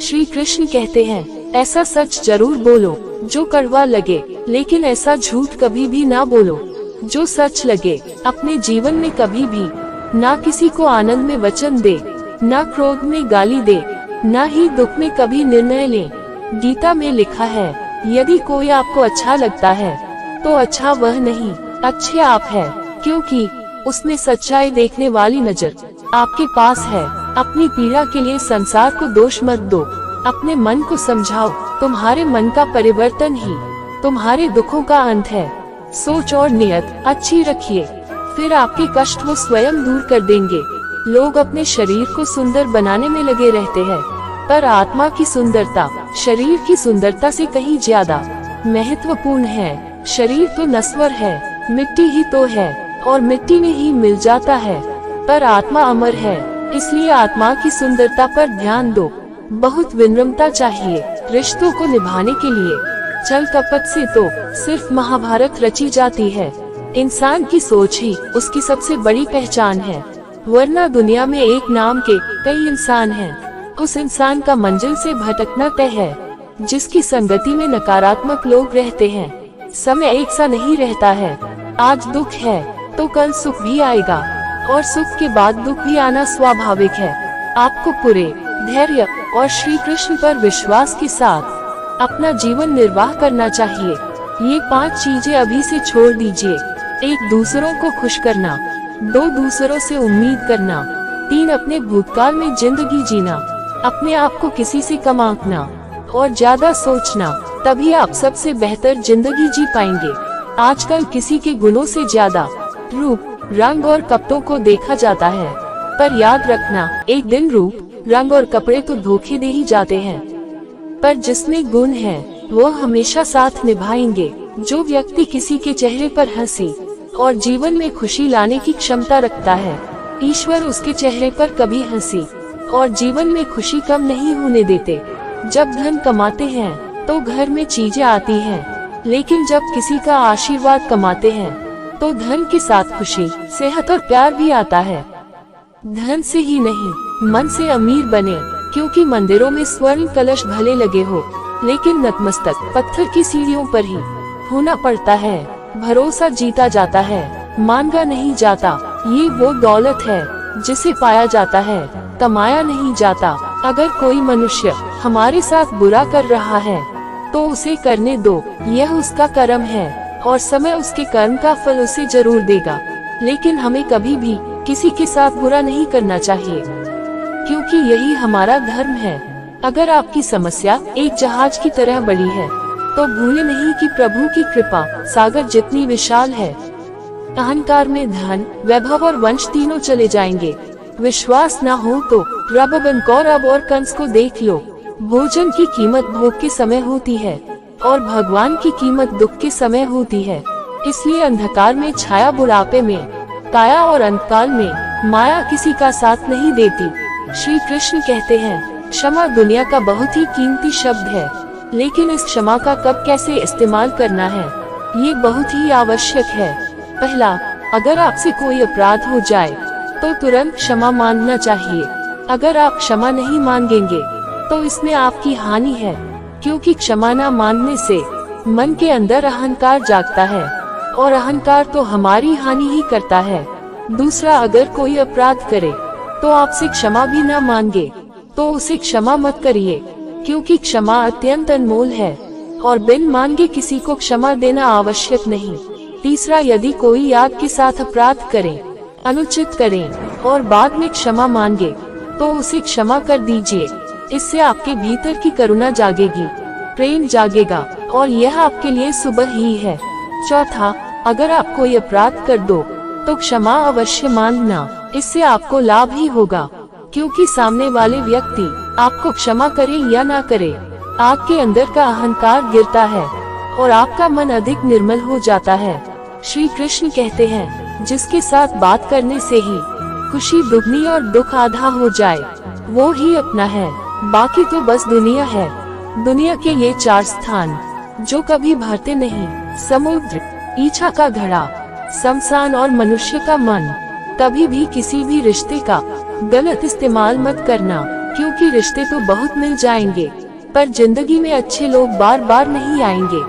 श्री कृष्ण कहते हैं, ऐसा सच जरूर बोलो जो कड़वा लगे, लेकिन ऐसा झूठ कभी भी ना बोलो जो सच लगे। अपने जीवन में कभी भी ना किसी को आनंद में वचन दे, ना क्रोध में गाली दे, ना ही दुख में कभी निर्णय ले। गीता में लिखा है, यदि कोई आपको अच्छा लगता है तो अच्छा वह नहीं, अच्छे आप है, क्योंकि उसमें सच्चाई देखने वाली नजर आपके पास है। अपनी पीड़ा के लिए संसार को दोष मत दो, अपने मन को समझाओ, तुम्हारे मन का परिवर्तन ही तुम्हारे दुखों का अंत है। सोच और नियत अच्छी रखिए, फिर आपके कष्ट वो स्वयं दूर कर देंगे। लोग अपने शरीर को सुंदर बनाने में लगे रहते हैं, पर आत्मा की सुंदरता शरीर की सुंदरता से कहीं ज्यादा महत्वपूर्ण है। शरीर तो नश्वर है, मिट्टी ही तो है और मिट्टी में ही मिल जाता है, पर आत्मा अमर है, इसलिए आत्मा की सुंदरता पर ध्यान दो। बहुत विनम्रता चाहिए रिश्तों को निभाने के लिए, छल कपट से तो सिर्फ महाभारत रची जाती है। इंसान की सोच ही उसकी सबसे बड़ी पहचान है, वरना दुनिया में एक नाम के कई इंसान हैं। उस इंसान का मंजिल से भटकना तय है जिसकी संगति में नकारात्मक लोग रहते हैं। समय एक सा नहीं रहता है, आज दुख है तो कल सुख भी आएगा, और सुख के बाद दुख भी आना स्वाभाविक है। आपको पूरे धैर्य और श्री कृष्ण पर विश्वास के साथ अपना जीवन निर्वाह करना चाहिए। ये 5 चीजें अभी से छोड़ दीजिए। 1. दूसरों को खुश करना। 2. दूसरों से उम्मीद करना। 3. अपने भूतकाल में जिंदगी जीना, अपने आप को किसी से कम आंकना और ज्यादा सोचना, तभी आप सबसे बेहतर जिंदगी जी पाएंगे। आजकल किसी के गुणों से ज्यादा रूप, रंग और कपड़ों को देखा जाता है, पर याद रखना, एक दिन रूप, रंग और कपड़े तो धोखे दे ही जाते हैं, पर जिसमें गुण है वो हमेशा साथ निभाएंगे। जो व्यक्ति किसी के चेहरे पर हंसी और जीवन में खुशी लाने की क्षमता रखता है, ईश्वर उसके चेहरे पर कभी हंसी और जीवन में खुशी कम नहीं होने देते। जब धन कमाते हैं तो घर में चीजें आती हैं, लेकिन जब किसी का आशीर्वाद कमाते हैं तो धन के साथ खुशी, सेहत और प्यार भी आता है। धन से ही नहीं, मन से अमीर बने, क्योंकि मंदिरों में स्वर्ण कलश भले लगे हो, लेकिन नतमस्तक पत्थर की सीढ़ियों पर ही होना पड़ता है। भरोसा जीता जाता है, मांगा नहीं जाता। ये वो दौलत है जिसे पाया जाता है, कमाया नहीं जाता। अगर कोई मनुष्य हमारे साथ बुरा कर रहा है तो उसे करने दो, यह उसका कर्म है और समय उसके कर्म का फल उसे जरूर देगा। लेकिन हमें कभी भी किसी के साथ बुरा नहीं करना चाहिए, क्योंकि यही हमारा धर्म है। अगर आपकी समस्या एक जहाज की तरह बड़ी है तो भूले नहीं कि प्रभु की कृपा सागर जितनी विशाल है। अहंकार में धन, वैभव और वंश तीनों चले जाएंगे। विश्वास न हो तो प्रबंधन कौरव और कंस को देख लो। भोजन की कीमत भोग के समय होती है और भगवान की कीमत दुख के समय होती है। इसलिए अंधकार में छाया बुढ़ापे में काया और अंतकाल में माया किसी का साथ नहीं देती। श्री कृष्ण कहते हैं, क्षमा दुनिया का बहुत ही कीमती शब्द है, लेकिन इस क्षमा का कब कैसे इस्तेमाल करना है ये बहुत ही आवश्यक है। पहला, अगर आपसे कोई अपराध हो जाए तो तुरंत क्षमा मांगना चाहिए। अगर आप क्षमा नहीं मांगेंगे तो इसमें आपकी हानि है, क्योंकि क्षमा न मांगने से मन के अंदर अहंकार जागता है और अहंकार तो हमारी हानि ही करता है। दूसरा, अगर कोई अपराध करे तो आपसे क्षमा भी न मांगे तो उसे क्षमा मत करिए, क्योंकि क्षमा अत्यंत अनमोल है और बिन मांगे किसी को क्षमा देना आवश्यक नहीं। तीसरा, यदि कोई याद के साथ अपराध करे, अनुचित करे और बाद में क्षमा मांगे तो उसे क्षमा कर दीजिए। इससे आपके भीतर की करुणा जागेगी, प्रेम जागेगा और यह आपके लिए सुबह ही है। चौथा, अगर आप कोई अपराध कर दो तो क्षमा अवश्य मांगना, इससे आपको लाभ ही होगा, क्योंकि सामने वाले व्यक्ति आपको क्षमा करे या ना करे, आपके अंदर का अहंकार गिरता है और आपका मन अधिक निर्मल हो जाता है। श्री कृष्ण कहते हैं, जिसके साथ बात करने से ही खुशी दुगनी और दुख आधा हो जाए वो ही अपना है, बाकी तो बस दुनिया है। दुनिया के ये 4 स्थान जो कभी भरते नहीं, समुद्र, इच्छा का घड़ा, शमशान और मनुष्य का मन, कभी भी किसी भी रिश्ते का गलत इस्तेमाल मत करना, क्योंकि रिश्ते तो बहुत मिल जाएंगे, पर जिंदगी में अच्छे लोग बार बार नहीं आएंगे।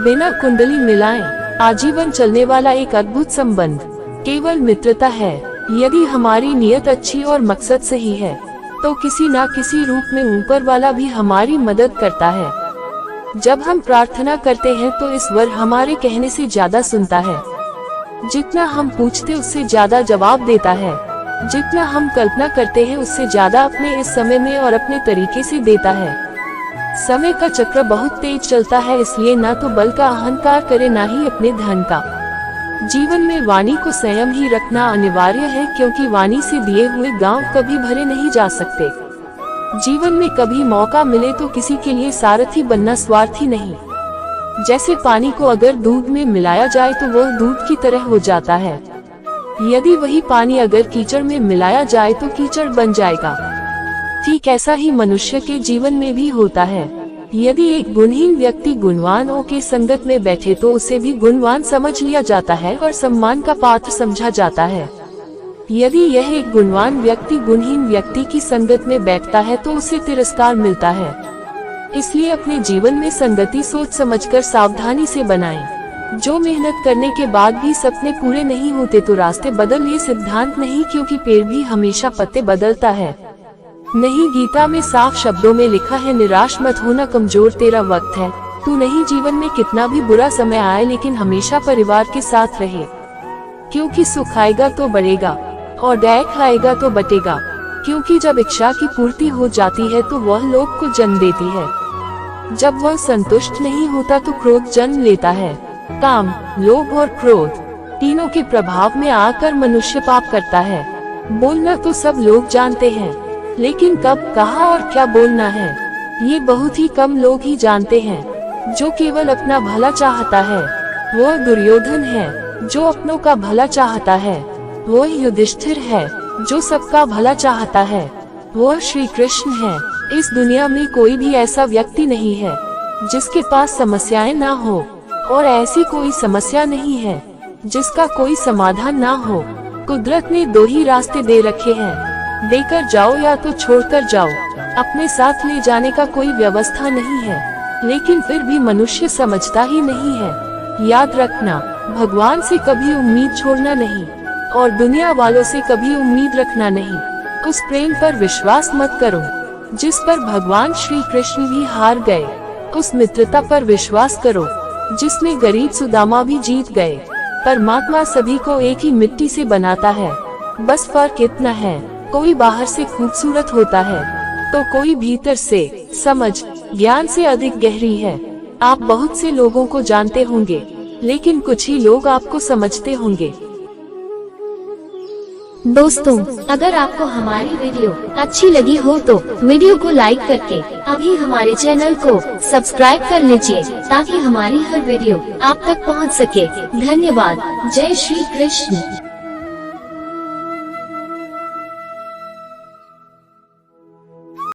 बिना कुंडली मिलाएं आजीवन चलने वाला एक अद्भुत संबंध केवल मित्रता है। यदि हमारी नियत अच्छी और मकसद सही है तो किसी न किसी रूप में ऊपर वाला भी हमारी मदद करता है। जब हम प्रार्थना करते हैं तो ईश्वर हमारे कहने से ज्यादा सुनता है। जितना हम पूछते उससे ज्यादा जवाब देता है। जितना हम कल्पना करते हैं उससे ज्यादा अपने इस समय में और अपने तरीके से देता है। समय का चक्र बहुत तेज चलता है, इसलिए ना तो बल का अहंकार करे ना ही अपने धन का। जीवन में वाणी को संयम ही रखना अनिवार्य है, क्योंकि वाणी से दिए हुए गांव कभी भरे नहीं जा सकते। जीवन में कभी मौका मिले तो किसी के लिए सारथी बनना स्वार्थी नहीं। जैसे पानी को अगर दूध में मिलाया जाए तो वह दूध की तरह हो जाता है, यदि वही पानी अगर कीचड़ में मिलाया जाए तो कीचड़ बन जाएगा। ठीक ऐसा ही मनुष्य के जीवन में भी होता है। यदि एक गुणहीन व्यक्ति गुणवानों के संगत में बैठे तो उसे भी गुणवान समझ लिया जाता है और सम्मान का पात्र समझा जाता है। यदि यह एक गुणवान व्यक्ति गुणहीन व्यक्ति की संगत में बैठता है तो उसे तिरस्कार मिलता है। इसलिए अपने जीवन में संगति सोच समझकर सावधानी से बनाएं। जो मेहनत करने के बाद भी सपने पूरे नहीं होते तो रास्ते बदल, ये सिद्धांत नहीं, क्योंकि पेड़ भी हमेशा पत्ते बदलता है। नहीं, गीता में साफ शब्दों में लिखा है, निराश मत होना कमजोर तेरा वक्त है। तू नहीं, जीवन में कितना भी बुरा समय आए लेकिन हमेशा परिवार के साथ रहे, क्योंकि सुख आएगा तो बढ़ेगा और दैख आएगा तो बटेगा। क्योंकि जब इच्छा की पूर्ति हो जाती है तो वह लोभ को जन्म देती है। जब वह संतुष्ट नहीं होता तो क्रोध जन्म लेता है। काम, लोभ और क्रोध तीनों के प्रभाव में आकर मनुष्य पाप करता है। बोलना तो सब लोग जानते हैं, लेकिन कब, कहाँ और क्या बोलना है ये बहुत ही कम लोग ही जानते हैं। जो केवल अपना भला चाहता है वह दुर्योधन है, जो अपनों का भला चाहता है वह युधिष्ठिर है, जो सबका भला चाहता है वह श्री कृष्ण है। इस दुनिया में कोई भी ऐसा व्यक्ति नहीं है जिसके पास समस्याएं ना हो, और ऐसी कोई समस्या नहीं है जिसका कोई समाधान ना हो। कुदरत ने दो ही रास्ते दे रखे हैं, देकर जाओ या तो छोड़कर जाओ। अपने साथ ले जाने का कोई व्यवस्था नहीं है, लेकिन फिर भी मनुष्य समझता ही नहीं है। याद रखना, भगवान से कभी उम्मीद छोड़ना नहीं और दुनिया वालों से कभी उम्मीद रखना नहीं। उस प्रेम पर विश्वास मत करो जिस पर भगवान श्री कृष्ण भी हार गए। उस मित्रता पर विश्वास करो जिसमें गरीब सुदामा भी जीत गए। परमात्मा सभी को एक ही मिट्टी से बनाता है, बस फर्क इतना है, कोई बाहर से खूबसूरत होता है तो कोई भीतर से समझ ज्ञान से अधिक गहरी है। आप बहुत से लोगों को जानते होंगे, लेकिन कुछ ही लोग आपको समझते होंगे। दोस्तों, अगर आपको हमारी वीडियो अच्छी लगी हो तो वीडियो को लाइक करके अभी हमारे चैनल को सब्सक्राइब कर लीजिए, ताकि हमारी हर वीडियो आप तक पहुंच सके। धन्यवाद। जय श्री कृष्ण।